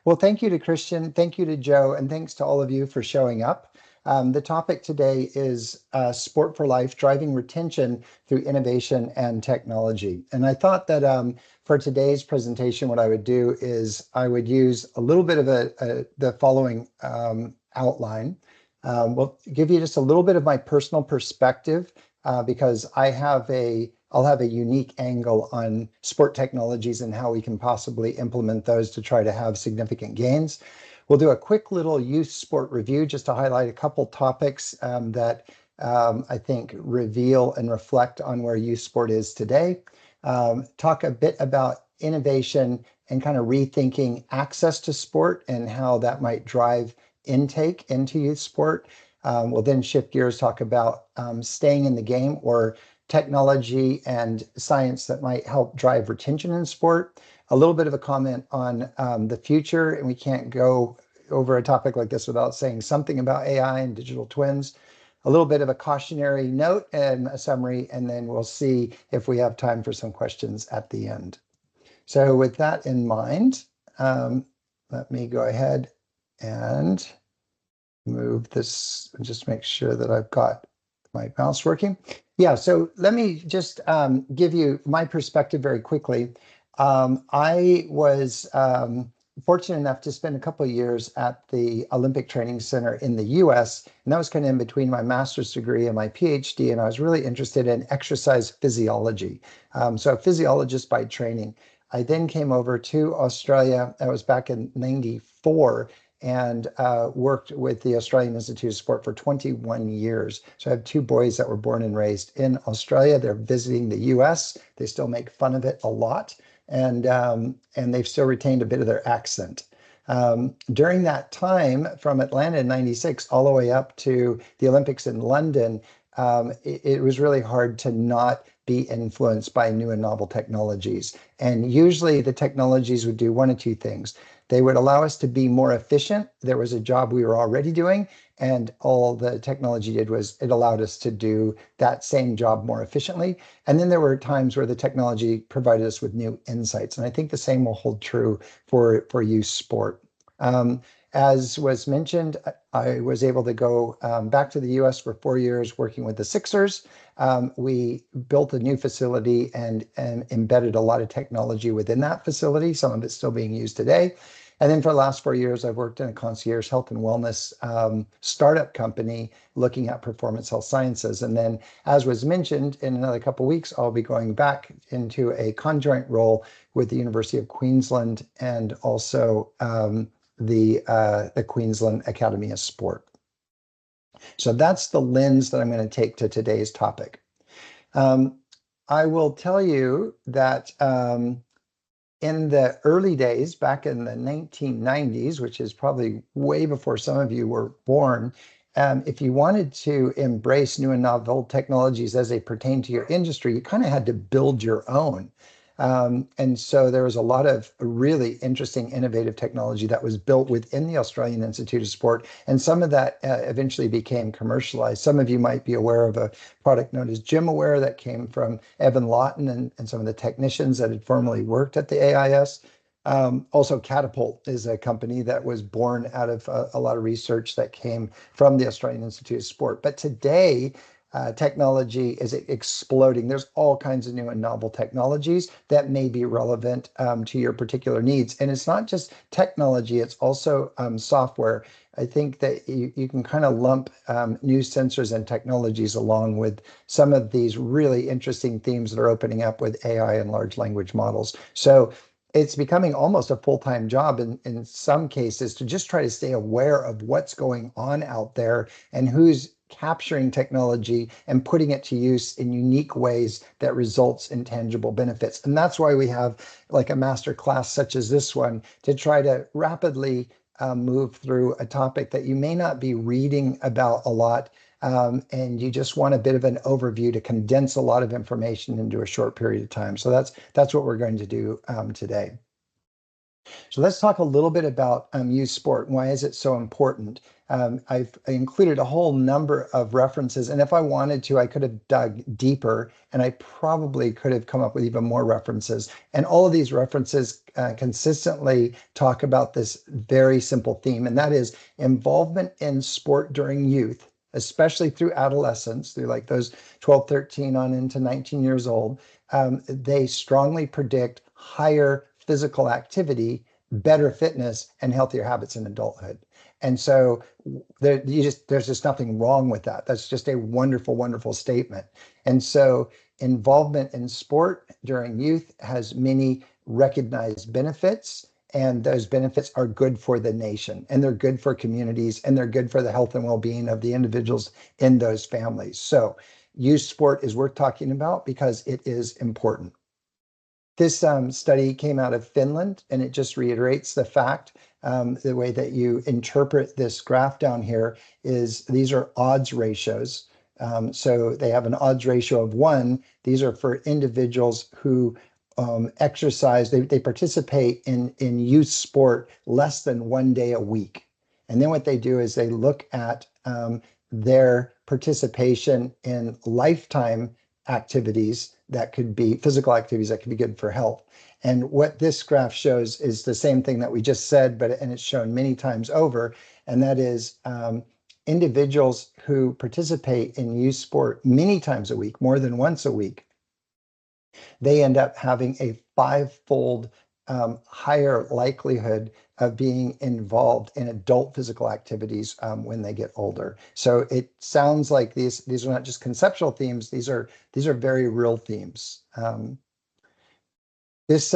Well, thank you to Christian, thank you to Joe, and thanks to all of you for showing up. The topic today is Sport for Life, driving retention through innovation and technology. And I thought that for today's presentation, what I would do is I would use a little bit of the following outline. We'll give you just a little bit of my personal perspective because I'll have a unique angle on sport technologies and how we can possibly implement those to try to have significant gains. We'll do a quick little youth sport review just to highlight a couple topics that I think reveal and reflect on where youth sport is today. Talk a bit about innovation and kind of rethinking access to sport and how that might drive intake into youth sport. We'll then shift gears, talk about staying in the game or technology and science that might help drive retention in sport. A little bit of a comment on the future, and we can't go over a topic like this without saying something about AI and digital twins. A little bit of a cautionary note and a summary, and then we'll see if we have time for some questions at the end. So with that in mind, let me go ahead and move this and just make sure that I've got my mouse working. Yeah, so let me just give you my perspective very quickly. I was fortunate enough to spend a couple of years at the Olympic Training Center in the US, and that was kind of in between my master's degree and my PhD, and I was really interested in exercise physiology. So a physiologist by training. I then came over to Australia. I was back in '94 and worked with the Australian Institute of Sport for 21 years. So I have two boys that were born and raised in Australia. They're visiting the US. They still make fun of it a lot, and they've still retained a bit of their accent. During that time, from Atlanta in '96 all the way up to the Olympics in London, it was really hard to not be influenced by new and novel technologies. And usually the technologies would do one of two things. They would allow us to be more efficient. There was a job we were already doing, and all the technology did was it allowed us to do that same job more efficiently. And then there were times where the technology provided us with new insights. And I think the same will hold true for youth sport. As was mentioned, I was able to go back to the US for 4 years working with the Sixers. We built a new facility and embedded a lot of technology within that facility, some of it's still being used today. And then for the last 4 years, I've worked in a concierge health and wellness startup company looking at performance health sciences. And then, as was mentioned, in another couple of weeks, I'll be going back into a conjoint role with the University of Queensland and also the Queensland Academy of Sport. So that's the lens that I'm going to take to today's topic. I will tell you that in the early days, back in the 1990s, which is probably way before some of you were born, if you wanted to embrace new and novel technologies as they pertain to your industry, you kind of had to build your own. And so there was a lot of really interesting, innovative technology that was built within the Australian Institute of Sport, and some of that eventually became commercialized. Some of you might be aware of a product known as GymAware that came from Evan Lawton and some of the technicians that had formerly worked at the AIS. Also, Catapult is a company that was born out of a lot of research that came from the Australian Institute of Sport. But today, technology is exploding. There's all kinds of new and novel technologies that may be relevant to your particular needs. And it's not just technology, it's also software. I think that you can kind of lump new sensors and technologies along with some of these really interesting themes that are opening up with AI and large language models. So it's becoming almost a full-time job in some cases to just try to stay aware of what's going on out there and who's capturing technology and putting it to use in unique ways that results in tangible benefits. And that's why we have like a master class such as this one to try to rapidly move through a topic that you may not be reading about a lot, and you just want a bit of an overview to condense a lot of information into a short period of time. So that's what we're going to do today. So let's talk a little bit about youth sport. Why is it so important? I've included a whole number of references, and if I wanted to, I could have dug deeper, and I probably could have come up with even more references. And all of these references consistently talk about this very simple theme, and that is involvement in sport during youth, especially through adolescence, through like those 12, 13 on into 19 years old. They strongly predict higher physical activity, better fitness, and healthier habits in adulthood. And so there's just nothing wrong with that. That's just a wonderful, wonderful statement. And so involvement in sport during youth has many recognized benefits, and those benefits are good for the nation, and they're good for communities, and they're good for the health and well-being of the individuals in those families. So youth sport is worth talking about because it is important. This study came out of Finland, and it just reiterates the fact. The way that you interpret this graph down here is these are odds ratios. So they have an odds ratio of 1. These are for individuals who exercise, they participate in youth sport less than 1 day a week. And then what they do is they look at their participation in lifetime activities that could be physical activities that could be good for health. And what this graph shows is the same thing that we just said, and it's shown many times over, and that is individuals who participate in youth sport many times a week, more than once a week, they end up having a 5-fold higher likelihood of being involved in adult physical activities when they get older. So it sounds like these are not just conceptual themes; these are very real themes. This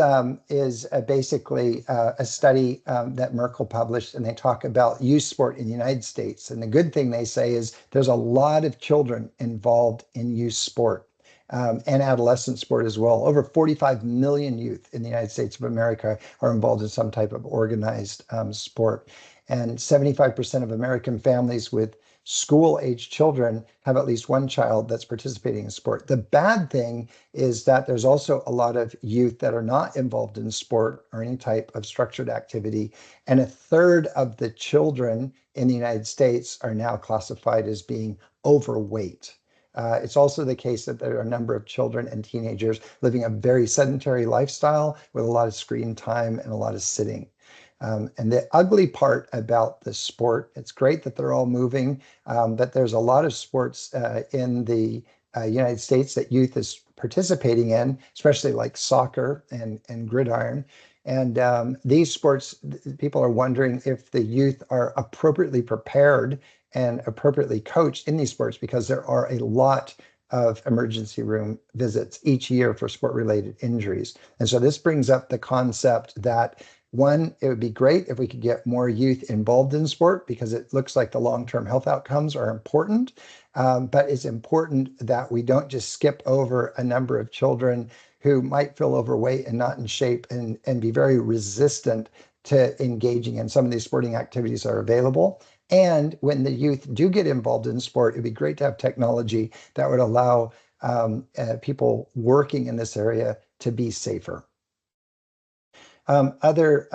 is basically a study that Merkel published, and they talk about youth sport in the United States. And the good thing they say is there's a lot of children involved in youth sport and adolescent sport as well. Over 45 million youth in the United States of America are involved in some type of organized sport. And 75% of American families with school-age children have at least one child that's participating in sport. The bad thing is that there's also a lot of youth that are not involved in sport or any type of structured activity. And a third of the children in the United States are now classified as being overweight. It's also the case that there are a number of children and teenagers living a very sedentary lifestyle with a lot of screen time and a lot of sitting. And the ugly part about the sport, it's great that they're all moving, but there's a lot of sports in the United States that youth is participating in, especially like soccer and gridiron. And these sports, people are wondering if the youth are appropriately prepared and appropriately coached in these sports, because there are a lot of emergency room visits each year for sport-related injuries. And so this brings up the concept that, one, it would be great if we could get more youth involved in sport, because it looks like the long-term health outcomes are important. But it's important that we don't just skip over a number of children who might feel overweight and not in shape and be very resistant to engaging in some of these sporting activities that are available. And when the youth do get involved in sport, it'd be great to have technology that would allow people working in this area to be safer. Other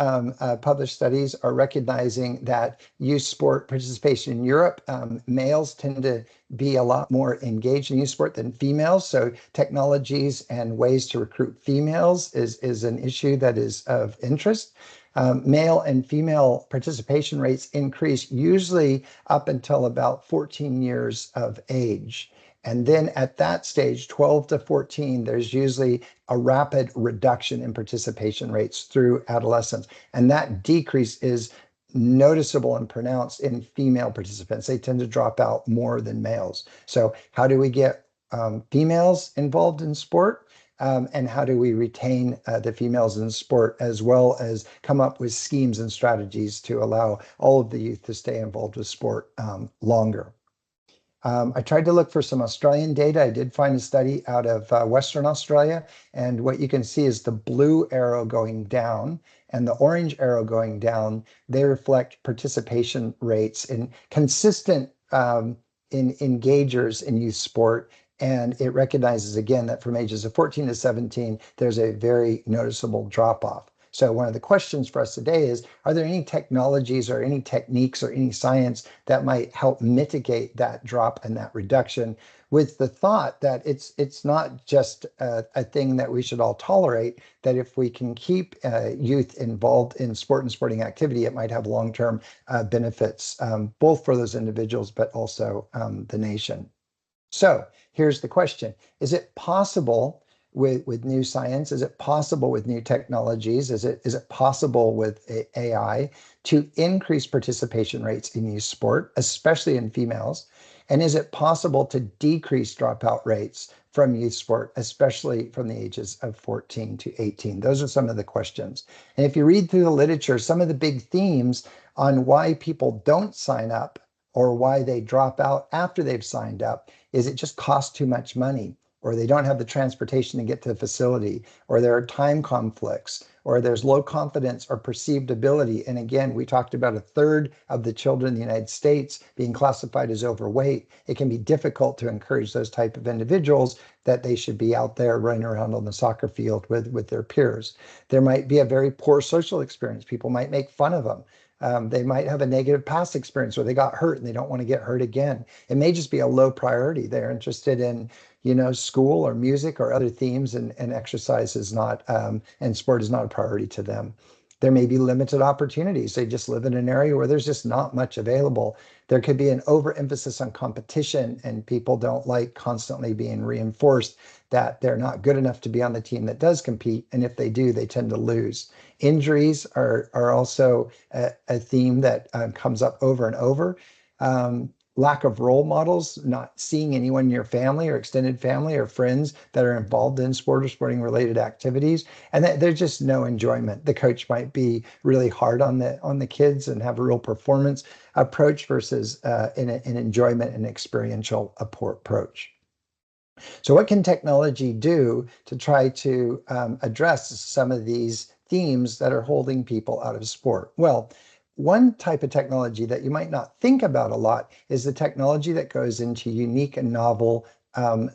published studies are recognizing that youth sport participation in Europe, males tend to be a lot more engaged in youth sport than females. So technologies and ways to recruit females is an issue that is of interest. Male and female participation rates increase usually up until about 14 years of age. And then at that stage, 12 to 14, there's usually a rapid reduction in participation rates through adolescence. And that decrease is noticeable and pronounced in female participants. They tend to drop out more than males. So how do we get females involved in sport? And how do we retain the females in sport, as well as come up with schemes and strategies to allow all of the youth to stay involved with sport longer? I tried to look for some Australian data. I did find a study out of Western Australia, and what you can see is the blue arrow going down and the orange arrow going down. They reflect participation rates in consistent in engagers in youth sport. And it recognizes again that from ages of 14 to 17, there's a very noticeable drop off. So one of the questions for us today is, are there any technologies or any techniques or any science that might help mitigate that drop and that reduction, with the thought that it's not just a thing that we should all tolerate, that if we can keep youth involved in sport and sporting activity, it might have long-term benefits, both for those individuals, but also the nation. So here's the question. Is it possible with new science? Is it possible with new technologies? Is it possible with AI to increase participation rates in youth sport, especially in females? And is it possible to decrease dropout rates from youth sport, especially from the ages of 14 to 18? Those are some of the questions. And if you read through the literature, some of the big themes on why people don't sign up or why they drop out after they've signed up is it just costs too much money, or they don't have the transportation to get to the facility, or there are time conflicts, or there's low confidence or perceived ability. And again, we talked about a third of the children in the United States being classified as overweight. It can be difficult to encourage those type of individuals that they should be out there running around on the soccer field with their peers. There might be a very poor social experience. People might make fun of them. They might have a negative past experience where they got hurt and they don't want to get hurt again. It may just be a low priority. They're interested in, school or music or other themes, and exercise is not, and sport is not a priority to them. There may be limited opportunities. They just live in an area where there's just not much available. There could be an overemphasis on competition, and people don't like constantly being reinforced that they're not good enough to be on the team that does compete. And if they do, they tend to lose. Injuries are also a theme that comes up over and over. Lack of role models, not seeing anyone in your family or extended family or friends that are involved in sport or sporting related activities, and that there's just no enjoyment. The coach might be really hard on the kids and have a real performance approach versus an enjoyment and experiential approach. So what can technology do to try to address some of these themes that are holding people out of sport? Well, one type of technology that you might not think about a lot is the technology that goes into unique and novel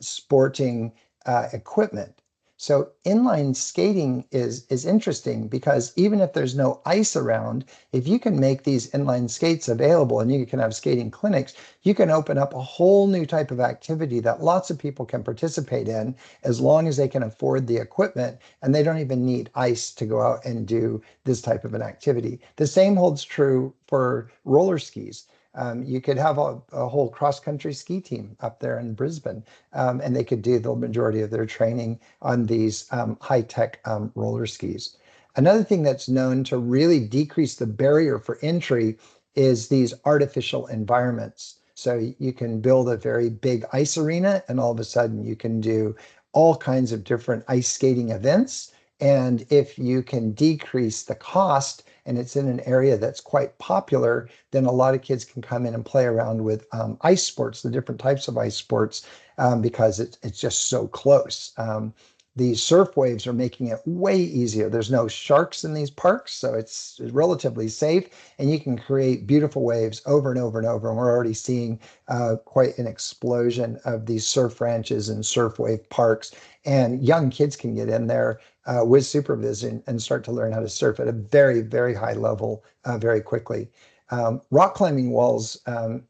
sporting equipment. So inline skating is interesting because even if there's no ice around, if you can make these inline skates available and you can have skating clinics, you can open up a whole new type of activity that lots of people can participate in as long as they can afford the equipment and they don't even need ice to go out and do this type of an activity. The same holds true for roller skis. You could have a whole cross-country ski team up there in Brisbane, and they could do the majority of their training on these high-tech roller skis. Another thing that's known to really decrease the barrier for entry is these artificial environments. So you can build a very big ice arena, and all of a sudden you can do all kinds of different ice skating events. And if you can decrease the cost and it's in an area that's quite popular, then a lot of kids can come in and play around with ice sports, the different types of ice sports, because it's just so close. These surf waves are making it way easier. There's no sharks in these parks, so it's relatively safe, and you can create beautiful waves over and over and over. And we're already seeing quite an explosion of these surf ranches and surf wave parks. And young kids can get in there with supervision and start to learn how to surf at a very, very high level very quickly. Rock climbing walls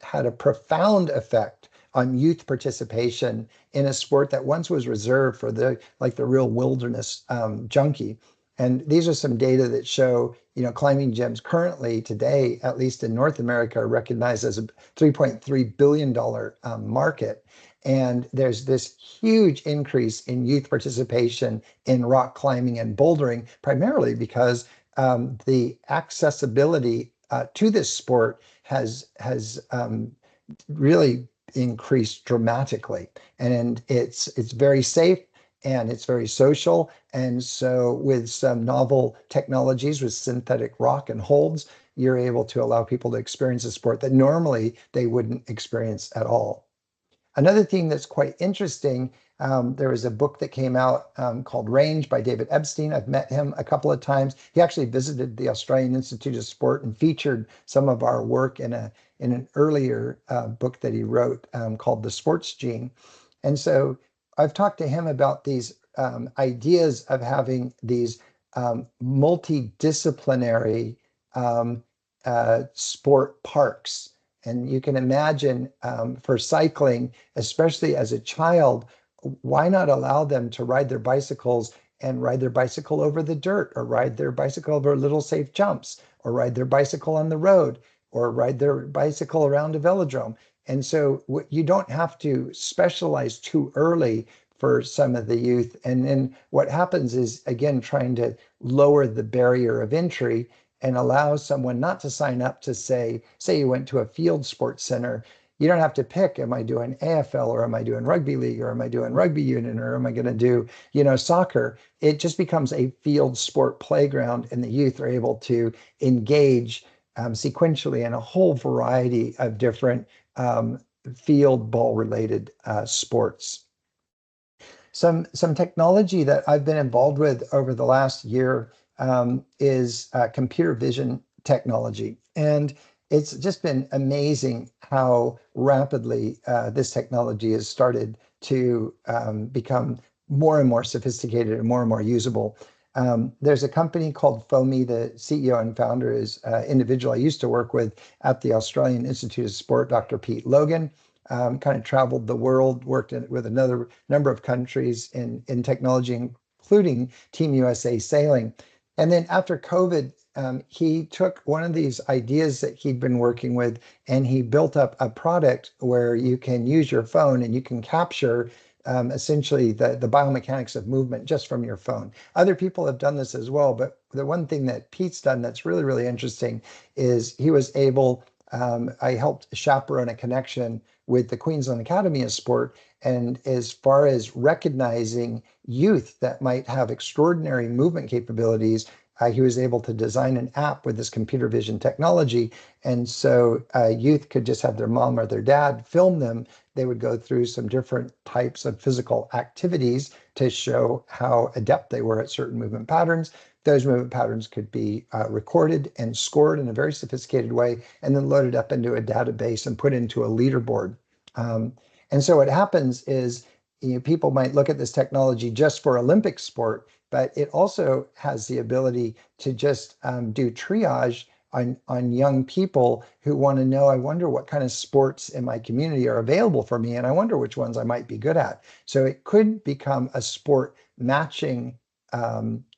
had a profound effect on youth participation in a sport that once was reserved for the real wilderness junkie. And these are some data that show, climbing gyms currently today, at least in North America, are recognized as a $3.3 billion market. And there's this huge increase in youth participation in rock climbing and bouldering, primarily because the accessibility to this sport has really increased dramatically, and it's very safe and it's very social. And so with some novel technologies with synthetic rock and holds, you're able to allow people to experience a sport that normally they wouldn't experience at all. Another thing that's quite interesting, there was a book that came out called Range by David Epstein. I've met him a couple of times. He actually visited the Australian Institute of Sport and featured some of our work in an earlier book that he wrote called The Sports Gene. And so I've talked to him about these ideas of having these multidisciplinary sport parks. And you can imagine for cycling, especially as a child, why not allow them to ride their bicycles and ride their bicycle over the dirt, or ride their bicycle over little safe jumps, or ride their bicycle on the road, or ride their bicycle around a velodrome. And so you don't have to specialize too early for some of the youth. And then what happens is, again, trying to lower the barrier of entry and allow someone not to sign up to say you went to a field sports center. You don't have to pick, am I doing AFL, or am I doing rugby league, or am I doing rugby union, or am I going to do, soccer? It just becomes a field sport playground, and the youth are able to engage sequentially in a whole variety of different field ball related sports. Some technology that I've been involved with over the last year is computer vision technology. And it's just been amazing how rapidly this technology has started to become more and more sophisticated and more usable. There's a company called Foamy. The CEO and founder is an individual I used to work with at the Australian Institute of Sport, Dr. Pete Logan. Kind of traveled the world, worked with another number of countries in technology, including Team USA sailing. And then after COVID, he took one of these ideas that he'd been working with, and he built up a product where you can use your phone and you can capture essentially the biomechanics of movement just from your phone. Other people have done this as well, but the one thing that Pete's done that's really interesting is he was able, I helped chaperone a connection with the Queensland Academy of Sport. And as far as recognizing youth that might have extraordinary movement capabilities, he was able to design an app with this computer vision technology. And so youth could just have their mom or their dad film them. They would go through some different types of physical activities to show how adept they were at certain movement patterns. Those movement patterns could be recorded and scored in a very sophisticated way, and then loaded up into a database and put into a leaderboard. And so what happens is, people might look at this technology just for Olympic sport, but it also has the ability to just do triage on young people who want to know, I wonder what kind of sports in my community are available for me, and I wonder which ones I might be good at. So it could become a sport matching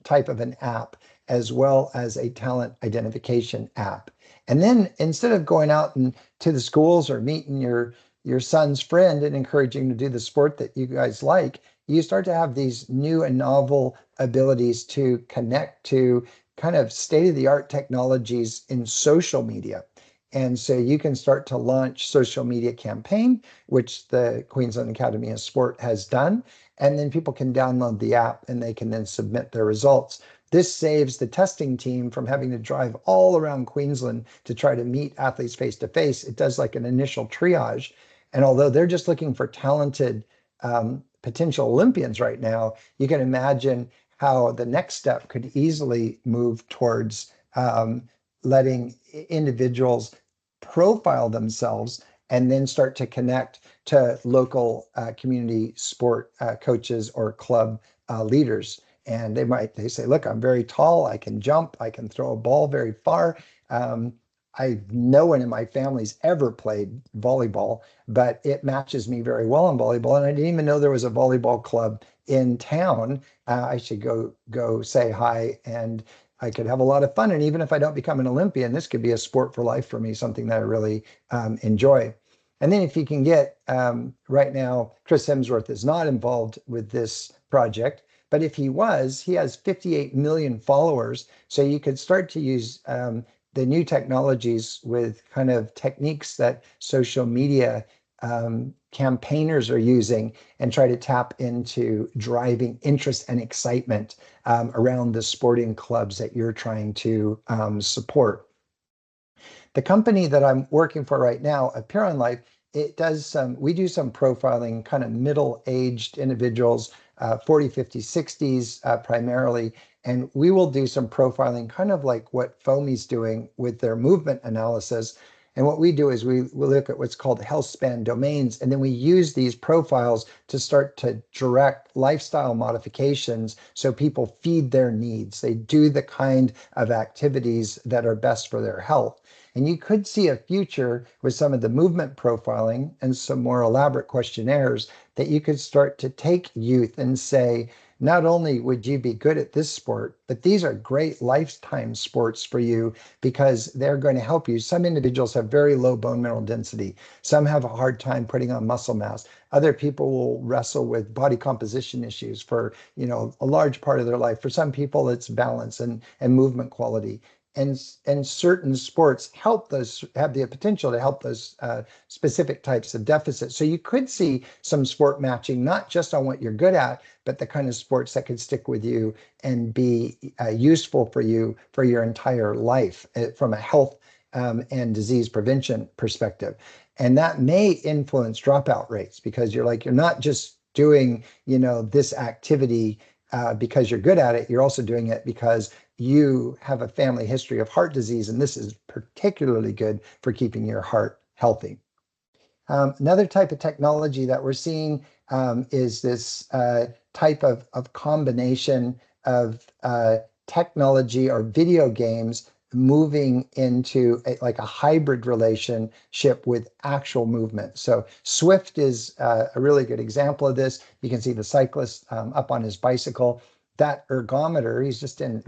type of an app, as well as a talent identification app. And then instead of going out and to the schools or meeting your son's friend and encouraging him to do the sport that you guys like, you start to have these new and novel abilities to connect to kind of state-of-the-art technologies in social media. And so you can start to launch social media campaign, which the Queensland Academy of Sport has done. And then people can download the app and they can then submit their results. This saves the testing team from having to drive all around Queensland to try to meet athletes face to face. It does like an initial triage. And although they're just looking for talented potential Olympians right now, you can imagine how the next step could easily move towards letting individuals profile themselves and then start to connect to local community sport coaches or club leaders. And they say, look, I'm very tall, I can jump, I can throw a ball very far. No one in my family's ever played volleyball, but it matches me very well in volleyball. And I didn't even know there was a volleyball club in town. I should go say hi, and I could have a lot of fun. And even if I don't become an Olympian, this could be a sport for life for me, something that I really enjoy. And then if you can get, right now, Chris Hemsworth is not involved with this project, but if he was, he has 58 million followers. So you could start to use the new technologies with kind of techniques that social media campaigners are using, and try to tap into driving interest and excitement around the sporting clubs that you're trying to support. The company that I'm working for right now, Appear on Life, we do some profiling, kind of middle-aged individuals, 40, 50, 60s primarily. And we will do some profiling, kind of like what Foamy's doing with their movement analysis. And what we do is we look at what's called health span domains, and then we use these profiles to start to direct lifestyle modifications so people feed their needs. They do the kind of activities that are best for their health. And you could see a future with some of the movement profiling and some more elaborate questionnaires that you could start to take youth and say, not only would you be good at this sport, but these are great lifetime sports for you because they're going to help you. Some individuals have very low bone mineral density. Some have a hard time putting on muscle mass. Other people will wrestle with body composition issues for, a large part of their life. For some people, it's balance and movement quality. And certain sports help those, have the potential to help those specific types of deficits. So you could see some sport matching, not just on what you're good at, but the kind of sports that could stick with you and be useful for you for your entire life from a health and disease prevention perspective. And that may influence dropout rates because you're not just doing, this activity because you're good at it. You're also doing it because you have a family history of heart disease, and this is particularly good for keeping your heart healthy. Another type of technology that we're seeing is this type of combination of technology or video games moving into like a hybrid relationship with actual movement. So Swift is a really good example of this. You can see the cyclist up on his bicycle. That ergometer,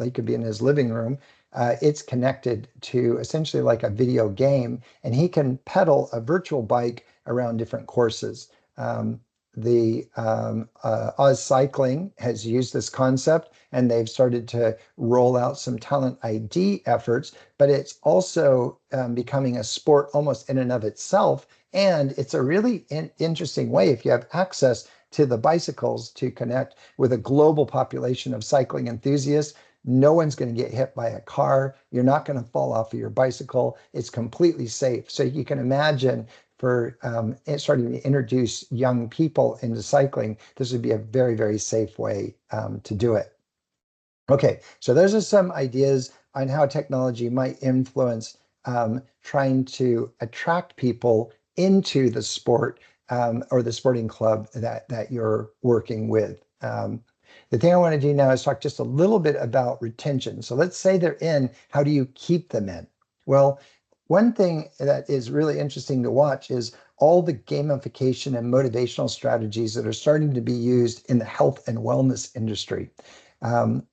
he could be in his living room. It's connected to essentially like a video game, and he can pedal a virtual bike around different courses. The Oz Cycling has used this concept, and they've started to roll out some talent ID efforts, but it's also becoming a sport almost in and of itself. And it's a really interesting way, if you have access to the bicycles, to connect with a global population of cycling enthusiasts. No one's going to get hit by a car. You're not going to fall off of your bicycle. It's completely safe. So you can imagine for starting to introduce young people into cycling, this would be a very, very safe way to do it. Okay, so those are some ideas on how technology might influence trying to attract people into the sport or the sporting club that you're working with. The thing I want to do now is talk just a little bit about retention. So let's say they're in, how do you keep them in? Well, one thing that is really interesting to watch is all the gamification and motivational strategies that are starting to be used in the health and wellness industry.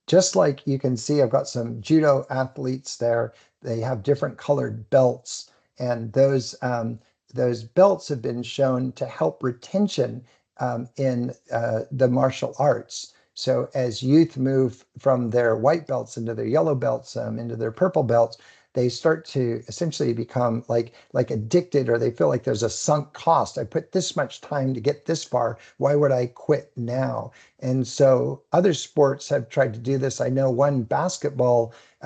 Just like you can see, I've got some judo athletes there. They have different colored belts, and those belts have been shown to help retention in the martial arts. So as youth move from their white belts into their yellow belts, into their purple belts, they start to essentially become like addicted, or they feel like there's a sunk cost. I put this much time to get this far. Why would I quit now? And so other sports have tried to do this. I know one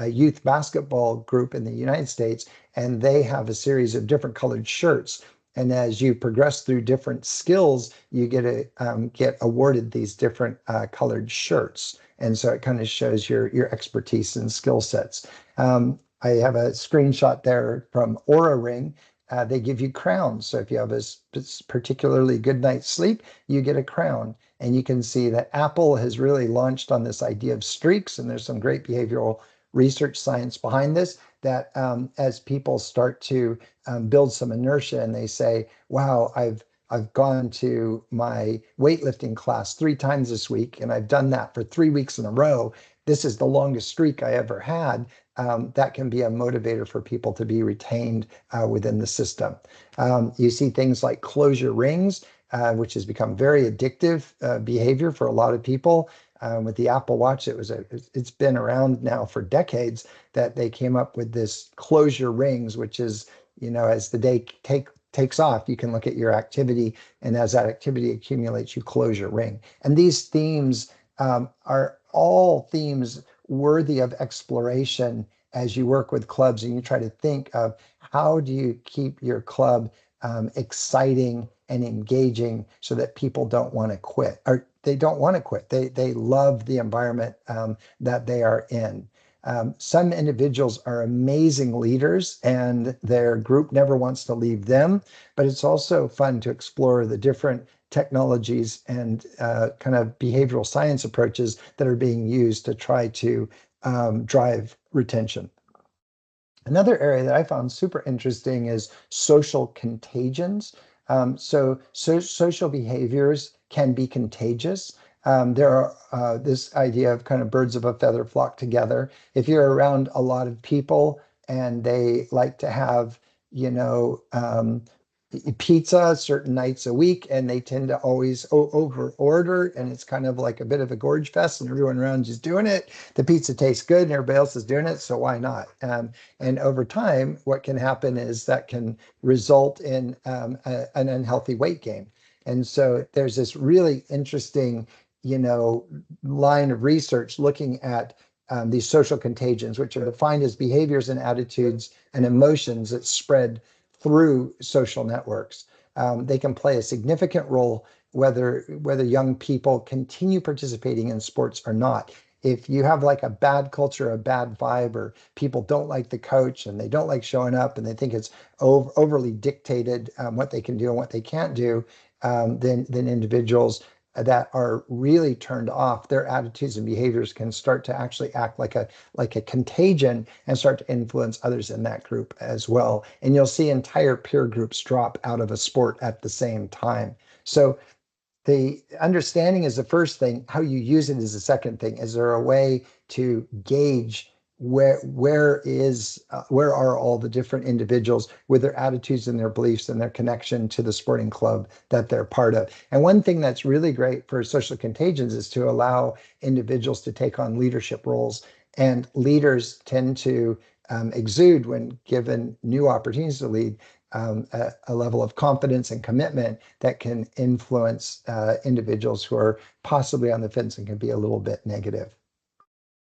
youth basketball group in the United States, and they have a series of different colored shirts. And as you progress through different skills, you get awarded these different colored shirts. And so it kind of shows your expertise and skill sets. I have a screenshot there from Aura Ring. They give you crowns. So if you have a particularly good night's sleep, you get a crown. And you can see that Apple has really launched on this idea of streaks, and there's some great behavioral research science behind this, that as people start to build some inertia and they say, wow, I've gone to my weightlifting class 3 times this week, and I've done that for 3 weeks in a row. This is the longest streak I ever had. That can be a motivator for people to be retained within the system. You see things like closure rings, which has become very addictive behavior for a lot of people. With the Apple Watch, it's been around now for decades that they came up with this closure rings, which is, as the day takes off, you can look at your activity, and as that activity accumulates, you close your ring. And these themes are all themes worthy of exploration as you work with clubs and you try to think of how do you keep your club exciting and engaging so that people don't want to quit, or they don't want to quit. They love the environment that they are in. Some individuals are amazing leaders and their group never wants to leave them, but it's also fun to explore the different technologies and kind of behavioral science approaches that are being used to try to drive retention. Another area that I found super interesting is social contagions. Social behaviors can be contagious. There are this idea of kind of birds of a feather flock together. If you're around a lot of people and they like to have, you know, pizza certain nights a week, and they tend to always over order, and it's kind of like a bit of a gorge fest, and everyone around you's doing it. The pizza tastes good, and everybody else is doing it, so why not? And over time, what can happen is that can result in an unhealthy weight gain. And so there's this really interesting, line of research looking at these social contagions, which are defined as behaviors and attitudes and emotions that spread through social networks. They can play a significant role whether young people continue participating in sports or not. If you have like a bad culture, a bad vibe, or people don't like the coach and they don't like showing up and they think it's overly dictated what they can do and what they can't do, then individuals that are really turned off, their attitudes and behaviors can start to actually act like a contagion and start to influence others in that group as well. And you'll see entire peer groups drop out of a sport at the same time. So the understanding is the first thing. How you use it is the second thing. Is there a way to gauge where are all the different individuals with their attitudes and their beliefs and their connection to the sporting club that they're part of? And one thing that's really great for social contagions is to allow individuals to take on leadership roles. And leaders tend to exude, when given new opportunities to lead, a level of confidence and commitment that can influence individuals who are possibly on the fence and can be a little bit negative.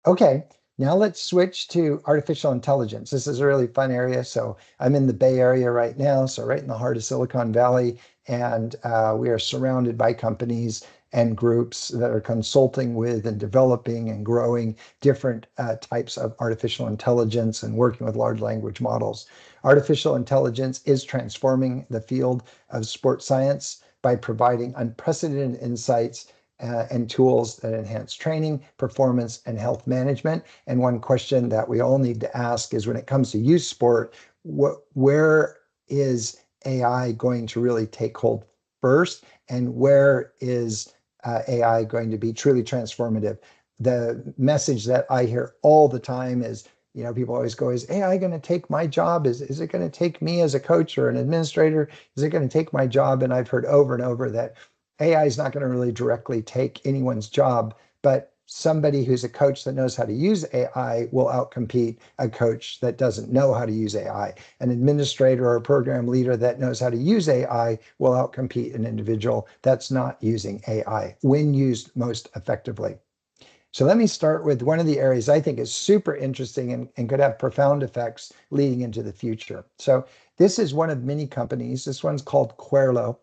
Okay, now let's switch to artificial intelligence. This is a really fun area. So I'm in the Bay Area right now, so right in the heart of Silicon Valley, and we are surrounded by companies and groups that are consulting with and developing and growing different types of artificial intelligence and working with large language models. Artificial intelligence is transforming the field of sports science by providing unprecedented insights and tools that enhance training, performance, and health management. And one question that we all need to ask is, when it comes to youth sport, where is AI going to really take hold first, and where is AI going to be truly transformative? The message that I hear all the time is, people always go, is AI going to take my job? Is it going to take me as a coach or an administrator? Is it going to take my job? And I've heard over and over that AI is not going to really directly take anyone's job, but somebody who's a coach that knows how to use AI will outcompete a coach that doesn't know how to use AI. An administrator or a program leader that knows how to use AI will outcompete an individual that's not using AI when used most effectively. So let me start with one of the areas I think is super interesting and could have profound effects leading into the future. So this is one of many companies. This one's called Querlo.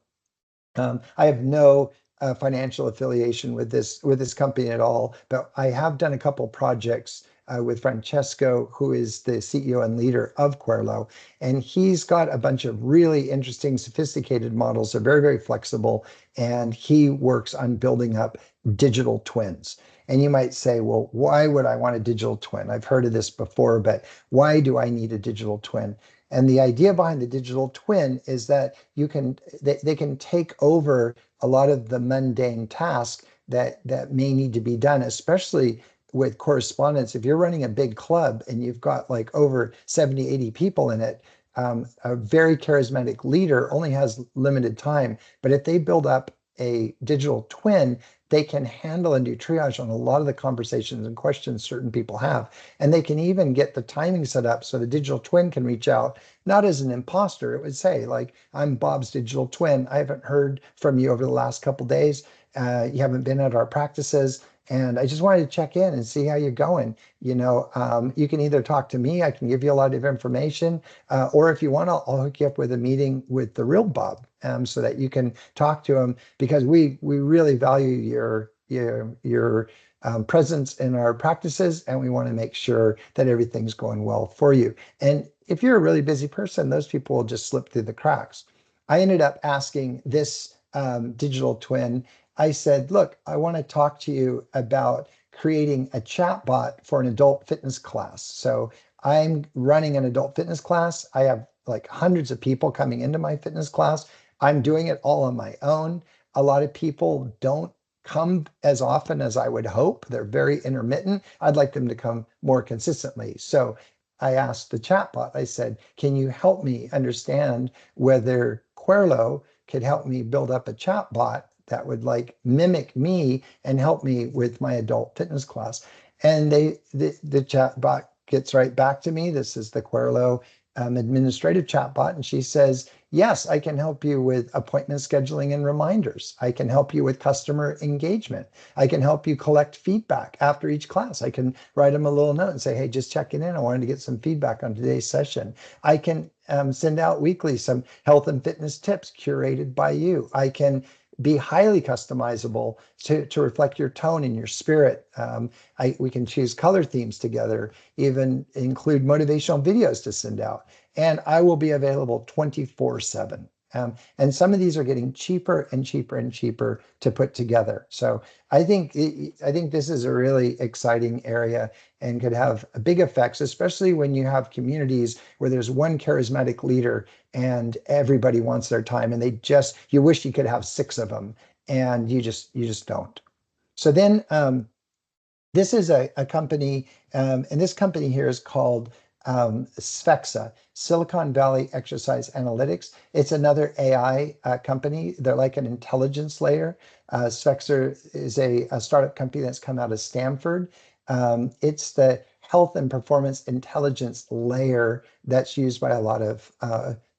I have no financial affiliation with this company at all, but I have done a couple projects with Francesco, who is the CEO and leader of Querlo, and he's got a bunch of really interesting, sophisticated models. They're very, very flexible, and he works on building up digital twins. And you might say, well, why would I want a digital twin? I've heard of this before, but why do I need a digital twin? And the idea behind the digital twin is that they can take over a lot of the mundane tasks that may need to be done, especially with correspondence. If you're running a big club and you've got like over 70, 80 people in it, a very charismatic leader only has limited time. But if they build up a digital twin, they can handle and do triage on a lot of the conversations and questions certain people have. And they can even get the timing set up so the digital twin can reach out, not as an imposter. It would say, like, I'm Bob's digital twin. I haven't heard from you over the last couple of days. You haven't been at our practices. And I just wanted to check in and see how you're going. You can either talk to me, I can give you a lot of information, or if you want, I'll hook you up with a meeting with the real Bob, so that you can talk to him, because we really value your presence in our practices, and we want to make sure that everything's going well for you. And if you're a really busy person, those people will just slip through the cracks. I ended up asking this digital twin. I said, look, I want to talk to you about creating a chatbot for an adult fitness class. So I'm running an adult fitness class. I have like hundreds of people coming into my fitness class. I'm doing it all on my own. A lot of people don't come as often as I would hope. They're very intermittent. I'd like them to come more consistently. So I asked the chatbot, I said, can you help me understand whether Querlo could help me build up a chatbot that would like mimic me and help me with my adult fitness class? And the chatbot gets right back to me. This is the Querlo administrative chatbot, and she says, yes, I can help you with appointment scheduling and reminders. I can help you with customer engagement. I can help you collect feedback after each class. I can write them a little note and say, hey, just checking in. I wanted to get some feedback on today's session. I can send out weekly some health and fitness tips curated by you. I can be highly customizable to reflect your tone and your spirit. We can choose color themes together, even include motivational videos to send out. And I will be available 24/7. And some of these are getting cheaper and cheaper and cheaper to put together. So I think this is a really exciting area and could have big effects, especially when you have communities where there's one charismatic leader and everybody wants their time, and you wish you could have six of them, and you just don't. So then this is a company, and this company here is called Sphexa, Silicon Valley Exercise Analytics. It's another AI company. They're like an intelligence layer. Sphexa is a startup company that's come out of Stanford. It's the health and performance intelligence layer that's used by a lot of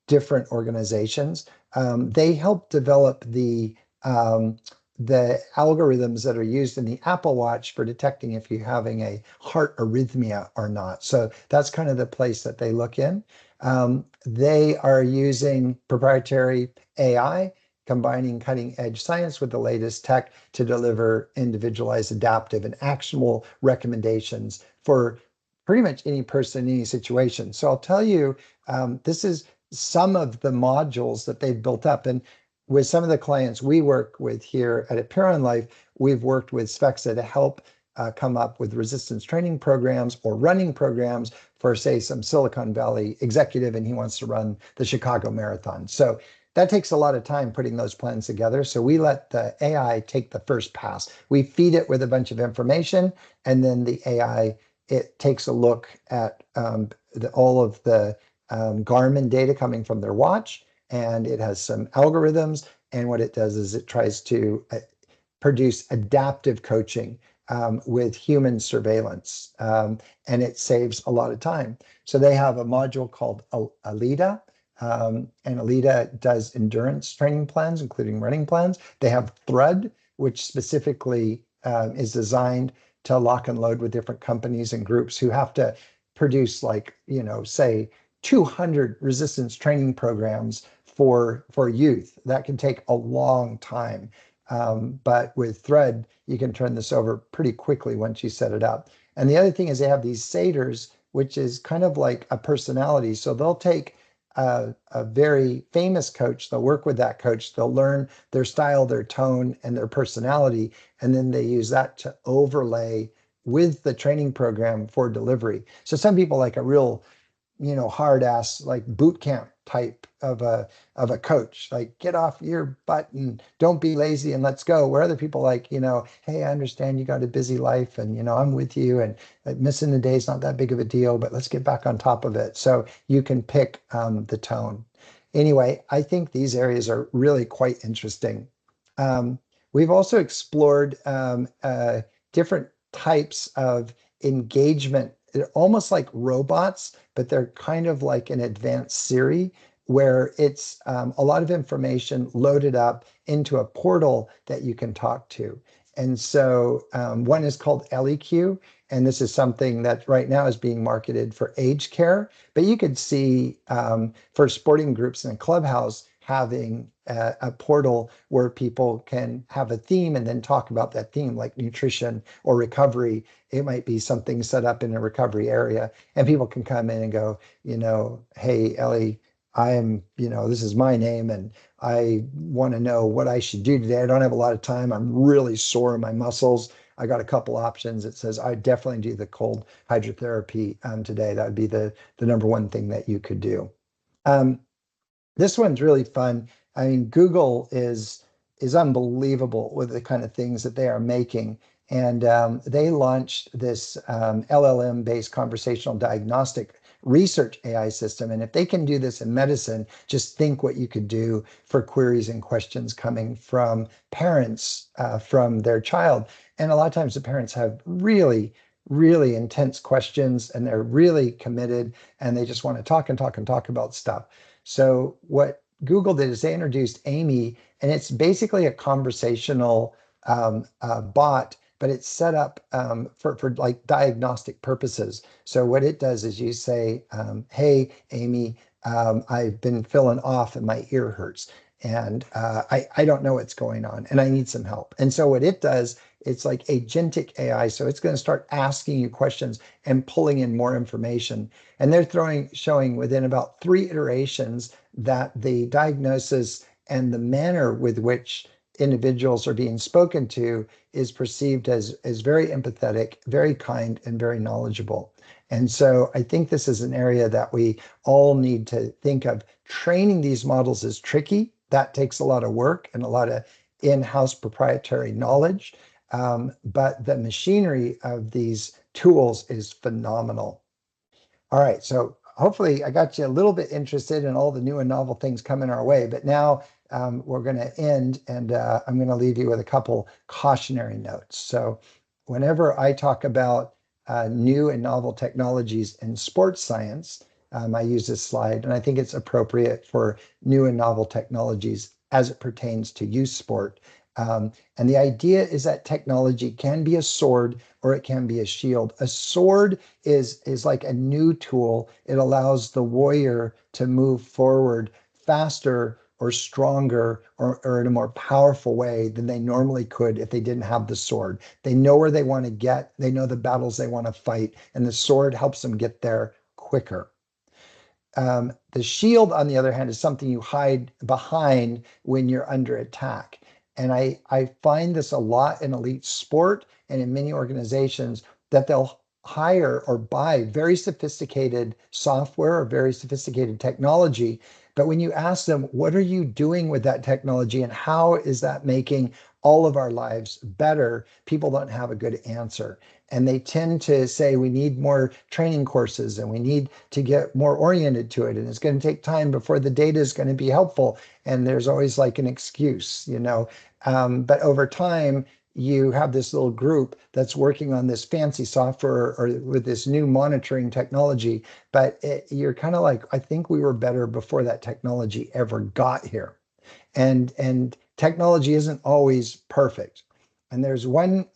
different organizations. They help develop the algorithms that are used in the Apple Watch for detecting if you're having a heart arrhythmia or not. So that's kind of the place that they look in. They are using proprietary AI, combining cutting edge science with the latest tech to deliver individualized, adaptive, and actionable recommendations for pretty much any person in any situation. So I'll tell you, this is some of the modules that they've built up. And with some of the clients we work with here at Appear on Life, we've worked with Sphexa to help come up with resistance training programs or running programs for, say, some Silicon Valley executive, and he wants to run the Chicago Marathon. So that takes a lot of time putting those plans together. So we let the AI take the first pass. We feed it with a bunch of information, and then the AI, it takes a look at all of the Garmin data coming from their watch, and it has some algorithms. And what it does is it tries to produce adaptive coaching with human surveillance, and it saves a lot of time. So they have a module called Alita, and Alita does endurance training plans, including running plans. They have Thread, which specifically is designed to lock and load with different companies and groups who have to produce, like, say 200 resistance training programs for youth. That can take a long time. But with Thread, you can turn this over pretty quickly once you set it up. And the other thing is they have these satyrs, which is kind of like a personality. So they'll take a very famous coach, they'll work with that coach, they'll learn their style, their tone, and their personality, and then they use that to overlay with the training program for delivery. So some people like a real hard ass, like boot camp type of a coach, like get off your butt and don't be lazy and let's go. Where other people like, hey, I understand you got a busy life, and I'm with you, and missing the day is not that big of a deal, but let's get back on top of it. So you can pick the tone. Anyway, I think these areas are really quite interesting. We've also explored different types of engagement. They're almost like robots, but they're kind of like an advanced Siri, where it's a lot of information loaded up into a portal that you can talk to. And so one is called LEQ, and this is something that right now is being marketed for aged care. But you could see for sporting groups in a clubhouse having a portal where people can have a theme and then talk about that theme, like nutrition or recovery. It might be something set up in a recovery area, and people can come in and go, hey, Ellie, this is my name, and I want to know what I should do today. I don't have a lot of time. I'm really sore in my muscles. I got a couple options. It says I definitely do the cold hydrotherapy today. That would be the number one thing that you could do. Um, this one's really fun. I mean, Google is unbelievable with the kind of things that they are making. And they launched this LLM-based conversational diagnostic research AI system. And if they can do this in medicine, just think what you could do for queries and questions coming from parents from their child. And a lot of times the parents have really, really intense questions and they're really committed and they just want to talk and talk and talk about stuff. So what Google did is they introduced Amy, and it's basically a conversational bot, but it's set up for like diagnostic purposes. So what it does is you say, "Hey, Amy, I've been feeling off and my ear hurts, and I don't know what's going on, and I need some help." And so what it does, it's like agentic AI. So it's going to start asking you questions and pulling in more information. And they're showing within about 3 iterations that the diagnosis and the manner with which individuals are being spoken to is perceived as very empathetic, very kind, and very knowledgeable. And so I think this is an area that we all need to think of. Training these models is tricky. That takes a lot of work and a lot of in-house proprietary knowledge. But the machinery of these tools is phenomenal. All right, so hopefully I got you a little bit interested in all the new and novel things coming our way. But now we're going to end, and I'm going to leave you with a couple cautionary notes. So whenever I talk about new and novel technologies in sports science, I use this slide, and I think it's appropriate for new and novel technologies as it pertains to youth sport. And the idea is that technology can be a sword or it can be a shield. A sword is like a new tool. It allows the warrior to move forward faster or stronger or in a more powerful way than they normally could if they didn't have the sword. They know where they want to get, they know the battles they want to fight, and the sword helps them get there quicker. The shield, on the other hand, is something you hide behind when you're under attack. And I find this a lot in elite sport and in many organizations that they'll hire or buy very sophisticated software or very sophisticated technology. But when you ask them, what are you doing with that technology and how is that making all of our lives better? People don't have a good answer. And they tend to say, we need more training courses and we need to get more oriented to it. And it's going to take time before the data is going to be helpful. And there's always like an excuse, but over time, you have this little group that's working on this fancy software or with this new monitoring technology. But you're kind of like, I think we were better before that technology ever got here. And technology isn't always perfect. And there's one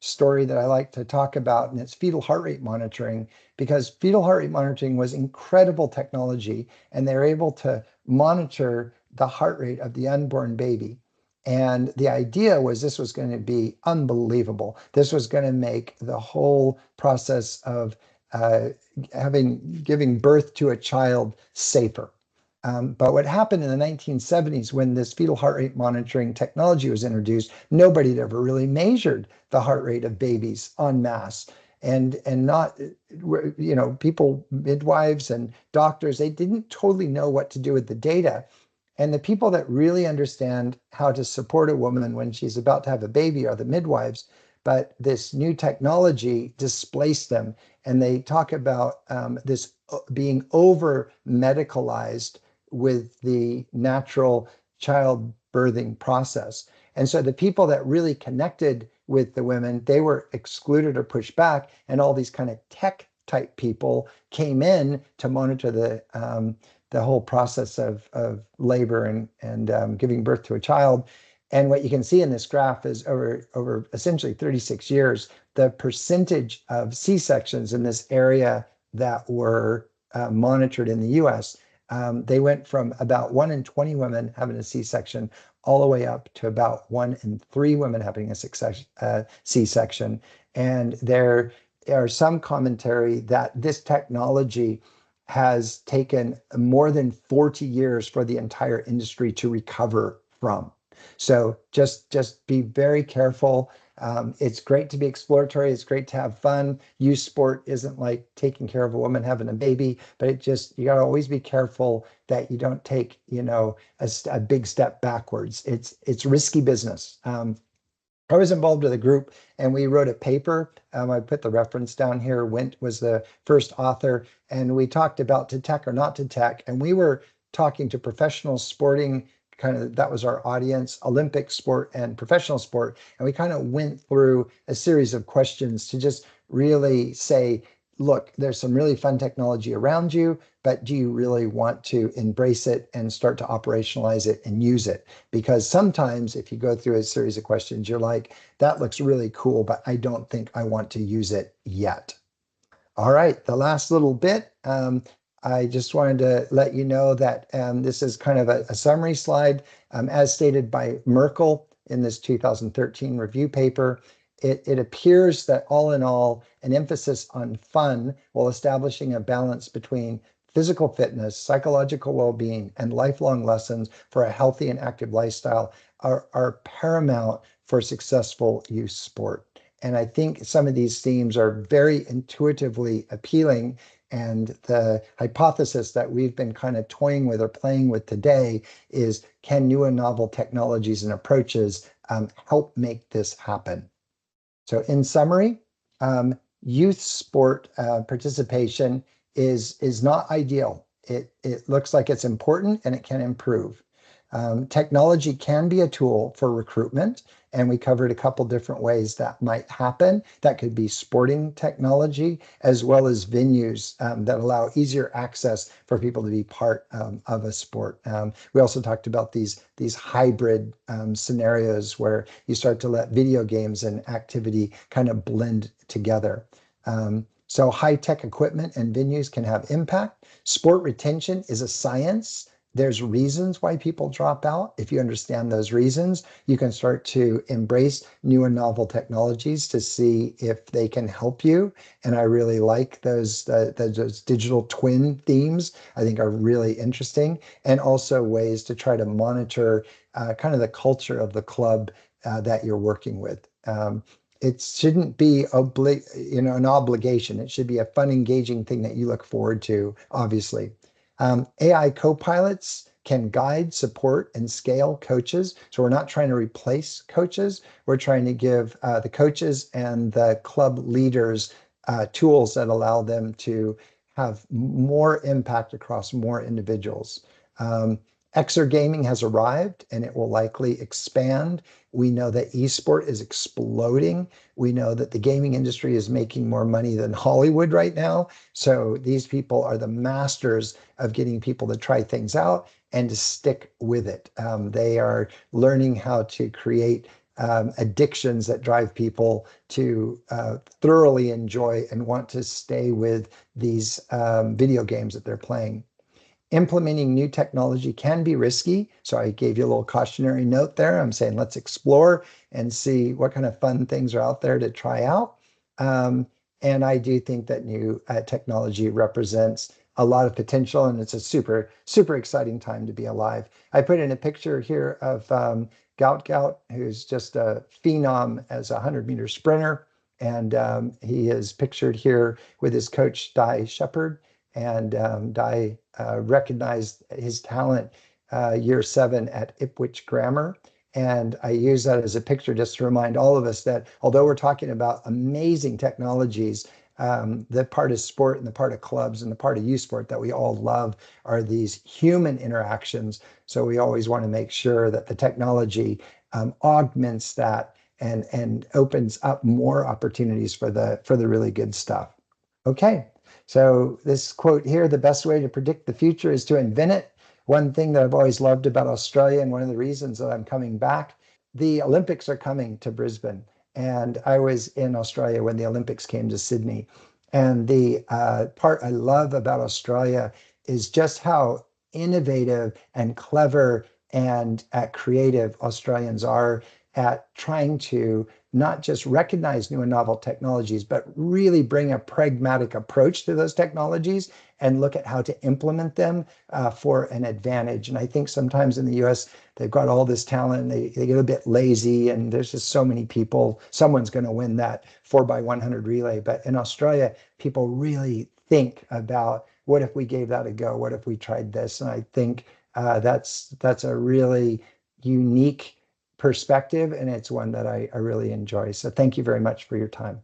story that I like to talk about, and it's fetal heart rate monitoring, because fetal heart rate monitoring was incredible technology, and they're able to monitor the heart rate of the unborn baby. And the idea was this was going to be unbelievable. This was going to make the whole process of giving birth to a child safer. But what happened in the 1970s when this fetal heart rate monitoring technology was introduced, nobody had ever really measured the heart rate of babies en masse. And not, people, midwives and doctors, they didn't totally know what to do with the data. And the people that really understand how to support a woman when she's about to have a baby are the midwives. But this new technology displaced them. And they talk about this being over medicalized with the natural childbirthing process. And so the people that really connected with the women, they were excluded or pushed back. And all these kind of tech type people came in to monitor the whole process of labor and giving birth to a child. And what you can see in this graph is over essentially 36 years, the percentage of C-sections in this area that were monitored in the US They went from about 1 in 20 women having a C-section all the way up to about 1 in 3 women having a C-section. And there are some commentary that this technology has taken more than 40 years for the entire industry to recover from. So just be very careful. It's great to be exploratory. It's great to have fun. Youth sport isn't like taking care of a woman having a baby, but you got to always be careful that you don't take, a big step backwards. It's risky business. I was involved with a group and we wrote a paper. I put the reference down here. Wint was the first author, and we talked about to tech or not to tech. And we were talking to professional sporting, kind of that was our audience, Olympic sport and professional sport. And we kind of went through a series of questions to just really say, look, there's some really fun technology around you, but do you really want to embrace it and start to operationalize it and use it? Because sometimes if you go through a series of questions, you're like, that looks really cool, but I don't think I want to use it yet. All right, the last little bit. I just wanted to let you know that this is kind of a summary slide. As stated by Merkel in this 2013 review paper, it appears that all in all, an emphasis on fun while establishing a balance between physical fitness, psychological well-being, and lifelong lessons for a healthy and active lifestyle are paramount for successful youth sport. And I think some of these themes are very intuitively appealing. And the hypothesis that we've been kind of toying with or playing with today is, can new and novel technologies and approaches help make this happen? So in summary, youth sport participation is not ideal. It looks like it's important and it can improve. Technology can be a tool for recruitment, and we covered a couple different ways that might happen. That could be sporting technology as well as venues that allow easier access for people to be part of a sport. We also talked about these hybrid scenarios where you start to let video games and activity kind of blend together. So high-tech equipment and venues can have impact. Sport retention is a science. There's reasons why people drop out. If you understand those reasons, you can start to embrace new and novel technologies to see if they can help you. And I really like those digital twin themes. I think are really interesting, and also ways to try to monitor kind of the culture of the club that you're working with. It shouldn't be an obligation. It should be a fun, engaging thing that you look forward to, obviously. AI co-pilots can guide, support, and scale coaches. So we're not trying to replace coaches. We're trying to give the coaches and the club leaders tools that allow them to have more impact across more individuals. Exergaming has arrived and it will likely expand. We know that esport is exploding. We know that the gaming industry is making more money than Hollywood right now. So these people are the masters of getting people to try things out and to stick with it. They are learning how to create addictions that drive people to thoroughly enjoy and want to stay with these video games that they're playing. Implementing new technology can be risky. So I gave you a little cautionary note there. I'm saying let's explore and see what kind of fun things are out there to try out. And I do think that new technology represents a lot of potential, and it's a super, super exciting time to be alive. I put in a picture here of Gout, who's just a phenom as a 100-meter sprinter. And he is pictured here with his coach, Di Shepard. And Di recognized his talent year 7 at Ipswich Grammar. And I use that as a picture just to remind all of us that although we're talking about amazing technologies, the part of sport and the part of clubs and the part of youth sport that we all love are these human interactions. So we always want to make sure that the technology augments that and opens up more opportunities for the really good stuff. Okay. So this quote here, the best way to predict the future is to invent it. One thing that I've always loved about Australia, and one of the reasons that I'm coming back, the Olympics are coming to Brisbane. And I was in Australia when the Olympics came to Sydney. And the part I love about Australia is just how innovative and clever and creative Australians are at trying to not just recognize new and novel technologies, but really bring a pragmatic approach to those technologies and look at how to implement them for an advantage. And I think sometimes in the US, they've got all this talent and they get a bit lazy, and there's just so many people. Someone's going to win that 4x100 relay. But in Australia, people really think about, what if we gave that a go? What if we tried this? And I think that's a really unique perspective, and it's one that I really enjoy. So thank you very much for your time.